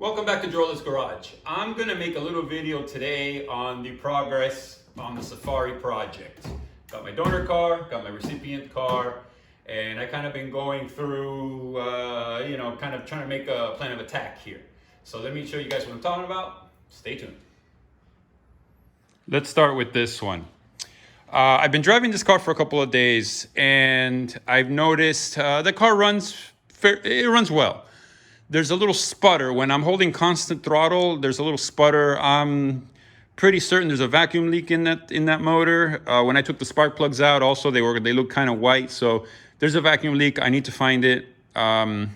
Welcome back to Jorla's Garage. I'm going to make a little video today on the progress on the Safari project. Got my donor car, got my recipient car, and I kind of been going through, kind of trying to make a plan of attack here. So let me show you guys what I'm talking about. Stay tuned. Let's start with this one. I've been driving this car for a couple of days, and I've noticed the car runs well. There's a little sputter when I'm holding constant throttle. There's a little sputter. I'm pretty certain there's a vacuum leak in that motor. When I took the spark plugs out, also they look kind of white. So there's a vacuum leak. I need to find it, and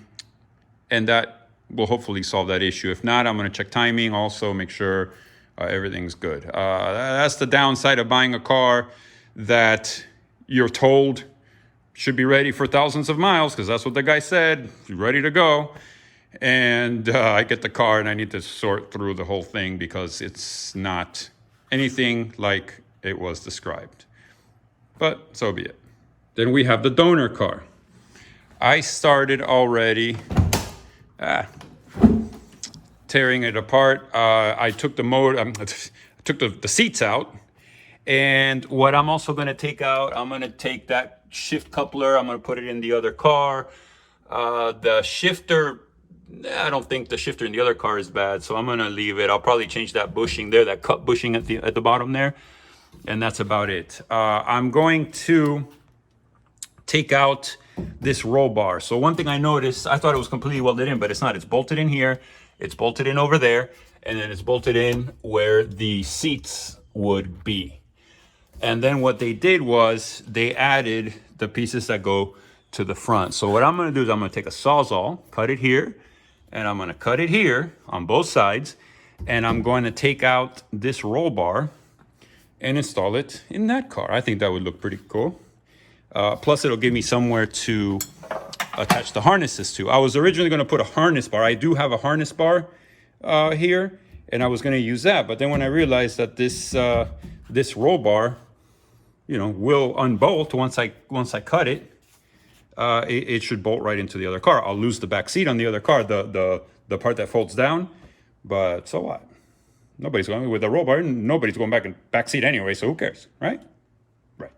that will hopefully solve that issue. If not, I'm going to check timing. Also, make sure everything's good. That's the downside of buying a car that you're told should be ready for thousands of miles, because that's what the guy said, ready to go. And I get the car and I need to sort through the whole thing because it's not anything like it was described. But so be it. Then we have the donor car. I started already tearing it apart. I took the motor, took the seats out. And what I'm also going to take out, I'm going to take that shift coupler. I'm going to put it in the other car. The shifter, I don't think the shifter in the other car is bad, so I'm gonna leave it. I'll probably change that bushing there, that cut bushing at the bottom there, and that's about it. I'm going to take out this roll bar. So one thing I noticed, I thought it was completely welded in, but it's not. It's bolted in here, it's bolted in over there, and then it's bolted in where the seats would be. And then what they did was they added the pieces that go to the front. So what I'm gonna do is I'm gonna take a Sawzall, cut it here, and I'm gonna cut it here on both sides, and I'm going to take out this roll bar and install it in that car. I think that would look pretty cool. Plus it'll give me somewhere to attach the harnesses to. I was originally gonna put a harness bar. I do have a harness bar here, and I was gonna use that. But then when I realized that this roll bar, will unbolt once I cut it, it should bolt right into the other car. I'll lose the back seat on the other car, the part that folds down, but so what? Nobody's going with a roll bar. Nobody's going back in back seat anyway, so who cares, right? Right.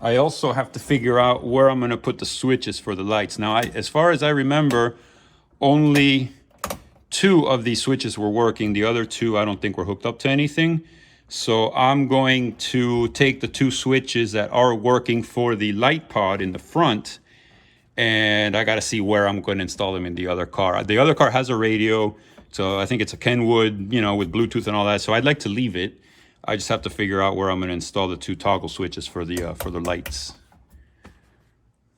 I also have to figure out where I'm going to put the switches for the lights. Now, as far as I remember, only 2 of these switches were working. The other 2, I don't think were hooked up to anything. So I'm going to take the 2 switches that are working for the light pod in the front, and I got to see where I'm going to install them in the other car. The other car has a radio, so I think it's a Kenwood, with Bluetooth and all that. So I'd like to leave it. I just have to figure out where I'm going to install the 2 toggle switches for the lights.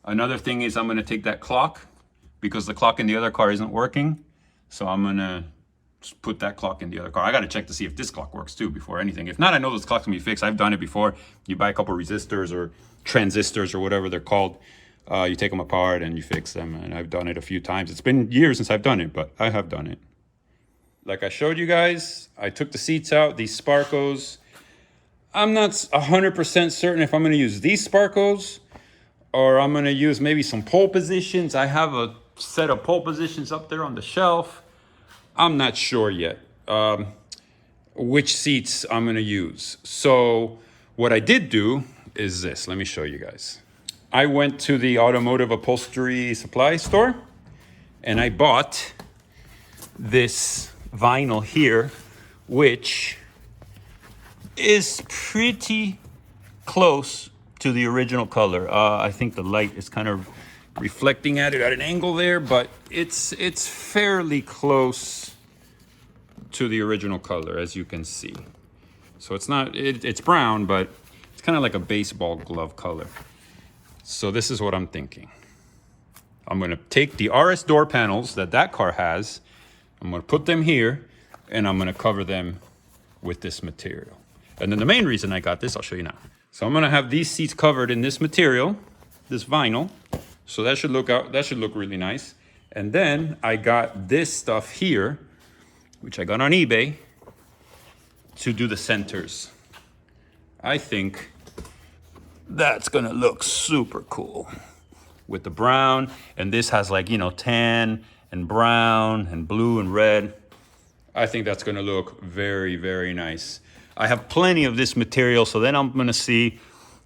Another thing is I'm going to take that clock, because the clock in the other car isn't working. So I'm going to put that clock in the other car. I got to check to see if this clock works too before anything. If not, I know this clock's gonna be fixed. I've done it before. You buy a couple resistors or transistors or whatever they're called. You take them apart and you fix them. And I've done it a few times. It's been years since I've done it, but I have done it. Like I showed you guys, I took the seats out, these Sparcos. I'm not 100% certain if I'm gonna use these Sparcos or I'm gonna use maybe some pole positions. I have a set of pole positions up there on the shelf. I'm not sure yet which seats I'm going to use. So what I did do is this. Let me show you guys. I went to the automotive upholstery supply store and I bought this vinyl here, which is pretty close to the original color. I think the light is kind of reflecting at it at an angle there, but it's fairly close to the original color, as you can see. So it's not, it's brown, but it's kind of like a baseball glove color. So this is what I'm thinking. I'm gonna take the RS door panels that car has, I'm gonna put them here, and I'm gonna cover them with this material. And then the main reason I got this, I'll show you now. So I'm gonna have these seats covered in this material, this vinyl. So that should look really nice. And then I got this stuff here, which I got on eBay, to do the centers. I think that's gonna look super cool with the brown, and this has, like, tan and brown and blue and red. I think that's gonna look very, very nice. I have plenty of this material, so then I'm gonna see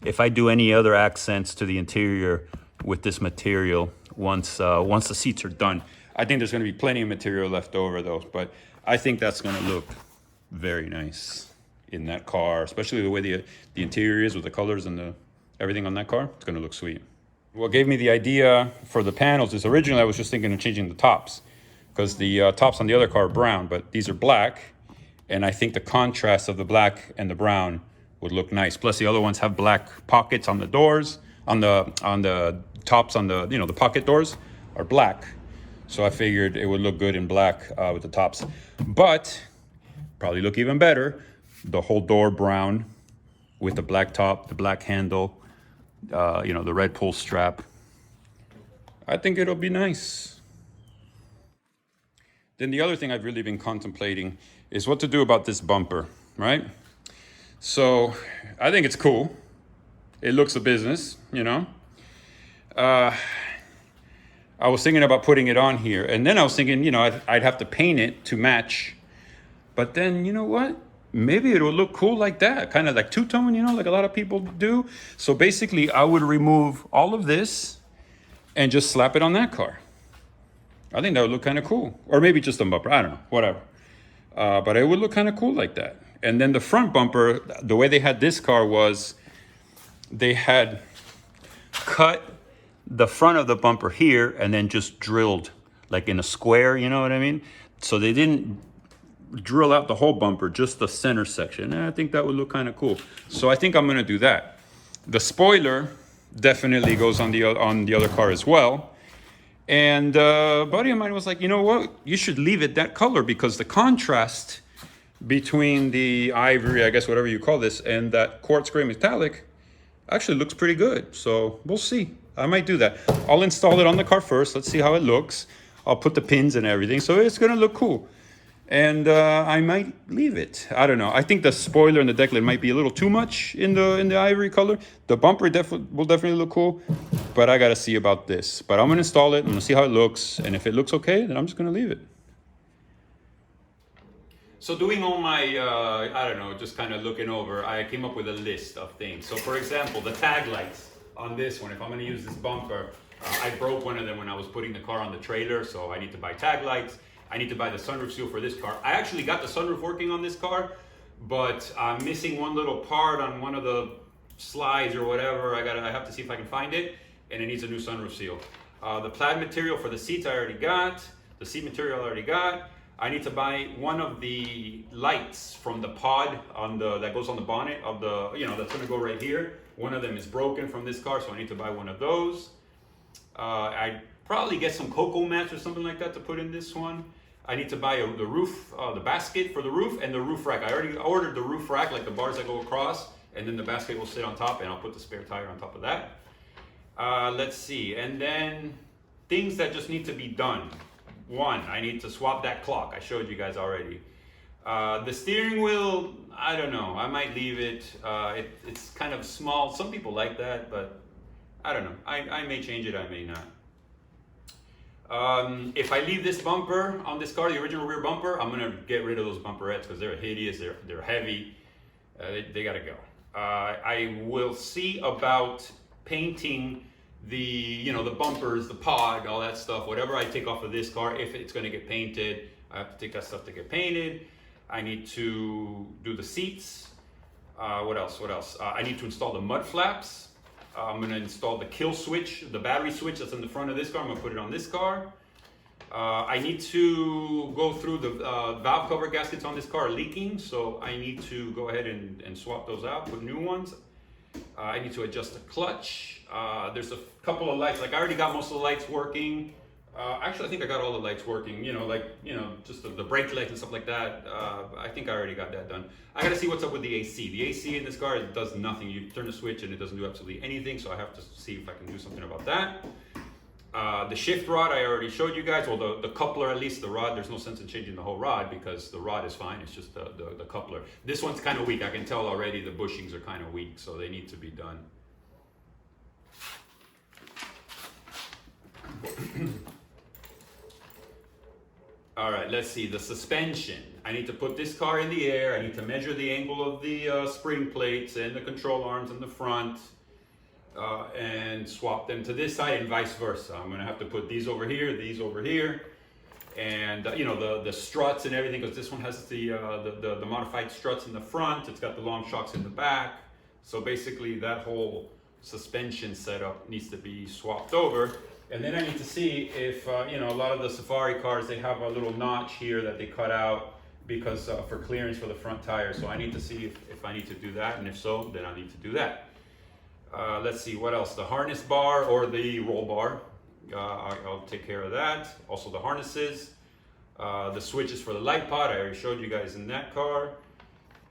if I do any other accents to the interior with this material once the seats are done. I think there's gonna be plenty of material left over though, but I think that's gonna look very nice in that car, especially the way the interior is with the colors and everything on that car. It's gonna look sweet. What gave me the idea for the panels is originally I was just thinking of changing the tops, because the tops on the other car are brown, but these are black, and I think the contrast of the black and the brown would look nice. Plus the other ones have black pockets on the doors, on the tops, on the, you know, the pocket doors are black. So I figured it would look good in black with the tops. But probably look even better, the whole door brown with the black top, the black handle, you know, the red pull strap. I think it'll be nice. Then the other thing I've really been contemplating is what to do about this bumper, right? So I think it's cool. It looks a business, you know. I was thinking about putting it on here, and then I was thinking, you know, I'd have to paint it to match. But then, you know what? Maybe it would look cool like that, kind of like two-tone, you know, like a lot of people do. So basically, I would remove all of this and just slap it on that car. I think that would look kind of cool. Or maybe just a bumper, I don't know, whatever. But it would look kind of cool like that. And then the front bumper, the way they had this car was they had cut the front of the bumper here and then just drilled like in a square, you know what I mean? So they didn't drill out the whole bumper, just the center section. And I think that would look kind of cool. So I think I'm gonna do that. The spoiler definitely goes on the other car as well. And a buddy of mine was like, you know what? You should leave it that color, because the contrast between the ivory, I guess, whatever you call this, and that quartz gray metallic actually looks pretty good. So we'll see. I might do that. I'll install it on the car first. Let's see how it looks. I'll put the pins and everything. So it's gonna look cool. And I might leave it. I don't know. I think the spoiler and the deck lid might be a little too much in the ivory color. The bumper will definitely look cool, but I gotta see about this. But I'm gonna install it. I'm gonna see how it looks, and if it looks okay, then I'm just gonna leave it. So doing all my, I don't know, just kind of looking over, I came up with a list of things. So for example, the tag lights on this one, if I'm gonna use this bumper, I broke one of them when I was putting the car on the trailer, so I need to buy tag lights. I need to buy the sunroof seal for this car. I actually got the sunroof working on this car, but I'm missing one little part on one of the slides or whatever. I have to see if I can find it, and it needs a new sunroof seal. The plaid material for the seats I already got. The seat material I already got. I need to buy one of the lights from the pod that goes on the bonnet of the, you know, that's gonna go right here. One of them is broken from this car, so I need to buy one of those. I probably get some cocoa mats or something like that to put in this one. I need to buy the roof, the basket for the roof, and the roof rack. I already ordered the roof rack, like the bars that go across, and then the basket will sit on top, and I'll put the spare tire on top of that. Let's see, and then things that just need to be done. One, I need to swap that clock. I showed you guys already. The steering wheel, I don't know. I might leave it. It's kind of small. Some people like that, but I don't know. I may change it, I may not. If I leave this bumper on this car, the original rear bumper, I'm gonna get rid of those bumperettes because they're hideous, they're heavy, they gotta go. I will see about painting the bumpers, the pod, all that stuff, whatever I take off of this car, if it's gonna get painted, I have to take that stuff to get painted. I need to do the seats. What else? I need to install the mud flaps. I'm going to install the kill switch, the battery switch that's in the front of this car. I'm going to put it on this car. I need to go through the valve cover gaskets on this car are leaking, so I need to go ahead and swap those out, put new ones. I need to adjust the clutch. There's a couple of lights, like I already got most of the lights working. Actually, I think I got all the lights working, just the brake lights and stuff like that. I think I already got that done. I gotta see what's up with the AC. The AC in this car does nothing. You turn the switch and it doesn't do absolutely anything, so I have to see if I can do something about that. The shift rod, I already showed you guys. Well, the coupler, at least the rod, there's no sense in changing the whole rod because the rod is fine. It's just the coupler. This one's kind of weak. I can tell already the bushings are kind of weak, so they need to be done. All right, let's see, the suspension. I need to put this car in the air. I need to measure the angle of the spring plates and the control arms in the front and swap them to this side and vice versa. I'm gonna have to put these over here, and you know, the struts and everything, because this one has the modified struts in the front. It's got the long shocks in the back. So basically that whole suspension setup needs to be swapped over. And then I need to see if, you know, a lot of the Safari cars, they have a little notch here that they cut out because for clearance for the front tire. So I need to see if I need to do that, and if so, then I need to do that. Let's see, what else? The harness bar or the roll bar, I'll take care of that. Also the harnesses, the switches for the light pod, I already showed you guys in that car.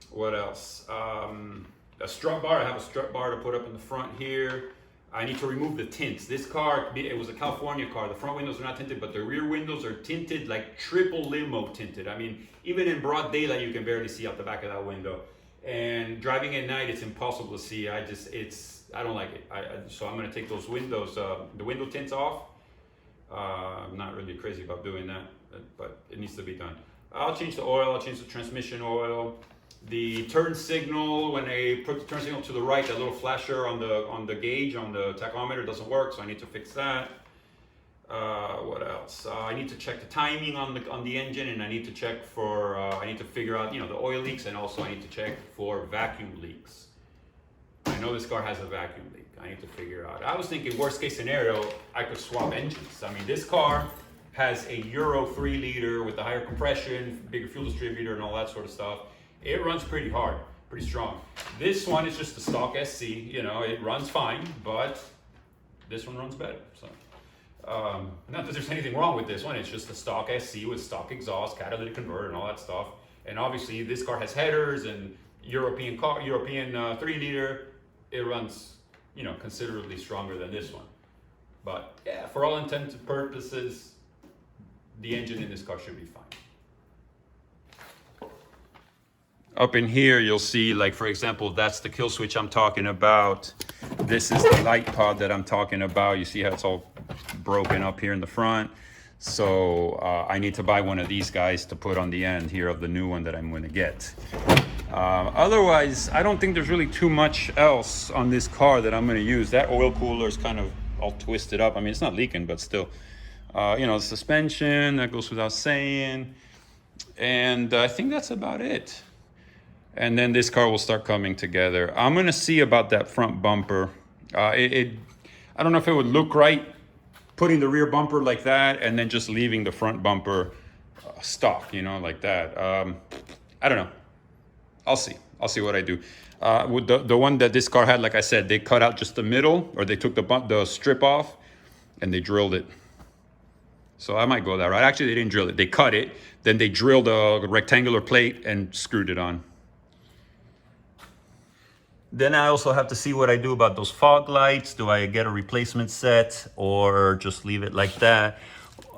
What else? A strut bar, I have a strut bar to put up in the front here. I need to remove the tints. This car, it was a California car. The front windows are not tinted, but the rear windows are tinted, like triple limo tinted. I mean, even in broad daylight, you can barely see out the back of that window. And driving at night, it's impossible to see. I don't like it. So I'm gonna take those windows, the window tints off. I'm not really crazy about doing that, but it needs to be done. I'll change the oil, I'll change the transmission oil. The turn signal, when I put the turn signal to the right, that little flasher on the gauge, on the tachometer doesn't work, so I need to fix that. What else? I need to check the timing on the engine, and I need to check for, I need to figure out, you know, the oil leaks, and also I need to check for vacuum leaks. I know this car has a vacuum leak. I need to figure out. I was thinking worst case scenario, I could swap engines. I mean, this car has a Euro 3 liter with the higher compression, bigger fuel distributor, and all that sort of stuff. It runs pretty hard, pretty strong. This one is just the stock SC, you know, it runs fine, but this one runs better. So, not that there's anything wrong with this one, it's just the stock SC with stock exhaust, catalytic converter, and all that stuff. And obviously, this car has headers and European 3 liter. It runs, you know, considerably stronger than this one. But yeah, for all intents and purposes, the engine in this car should be fine. Up in here, you'll see, like, for example, that's the kill switch I'm talking about. This is the light pod that I'm talking about. You see how it's all broken up here in the front. So I need to buy one of these guys to put on the end here of the new one that I'm going to get. Otherwise, I don't think there's really too much else on this car that I'm going to use. That oil cooler is kind of all twisted up. I mean, it's not leaking, but still. You know, the suspension, that goes without saying. And I think that's about it. And then this car will start coming together. I'm gonna see about that front bumper. I don't know if it would look right putting the rear bumper like that and then just leaving the front bumper stock, you know, like that. I don't know. I'll see what I do. With the one that this car had, like I said, they cut out just the middle, or they took the strip off and they drilled it. So I might go that route. Actually, they didn't drill it. They cut it, then they drilled a rectangular plate and screwed it on. Then I also have to see what I do about those fog lights. Do I get a replacement set or just leave it like that?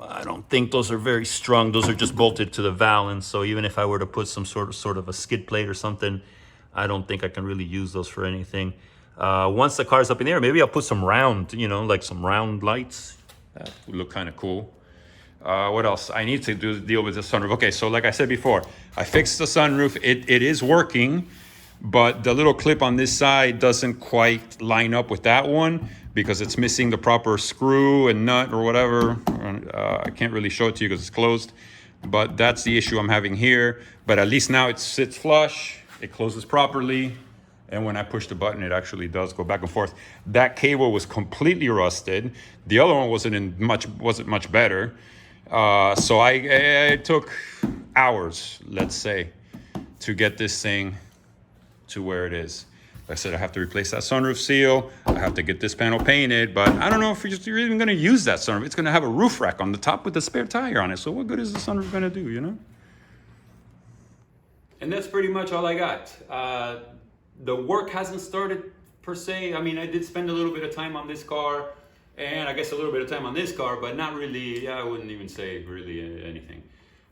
I don't think those are very strong. Those are just bolted to the valance. So even if I were to put some sort of a skid plate or something, I don't think I can really use those for anything. Once the car's up in the air, maybe I'll put some round, you know, like some round lights. That would look kind of cool. What else? I need to deal with the sunroof. Okay, so like I said before, I fixed the sunroof. It is working. But the little clip on this side doesn't quite line up with that one because it's missing the proper screw and nut or whatever. I can't really show it to you because it's closed, but that's the issue I'm having here. But at least now it sits flush, it closes properly, and when I push the button, it actually does go back and forth. That cable was completely rusted. The other one wasn't much better. So it took hours, let's say, to get this thing to where it is. Like I said, I have to replace that sunroof seal. I have to get this panel painted, but I don't know if you're even gonna use that sunroof. It's gonna have a roof rack on the top with a spare tire on it. So what good is the sunroof gonna do, you know? And that's pretty much all I got. The work hasn't started per se. I mean, I did spend a little bit of time on this car and I guess a little bit of time on this car, but not really, I wouldn't even say really anything.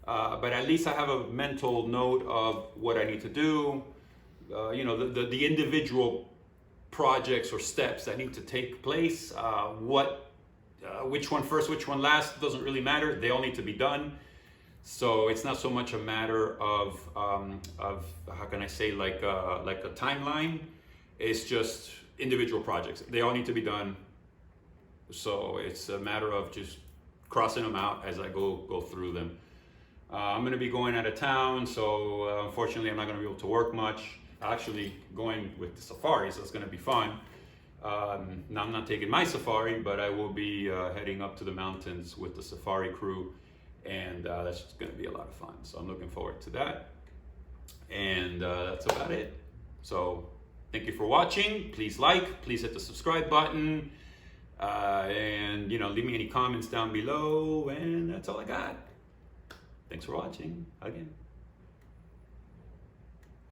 But at least I have a mental note of what I need to do. You know, the individual projects or steps that need to take place. Which one first, which one last, doesn't really matter. They all need to be done. So it's not so much a matter of how can I say, like a timeline. It's just individual projects. They all need to be done. So it's a matter of just crossing them out as I go through them. I'm going to be going out of town, so unfortunately I'm not going to be able to work much. Actually going with the safari, so it's going to be fun. Now I'm not taking my safari, but I will be heading up to the mountains with the safari crew, and that's just going to be a lot of fun. So I'm looking forward to that. And that's about it. So thank you for watching. Please like, please hit the subscribe button, and leave me any comments down below. And that's all I got. Thanks for watching again.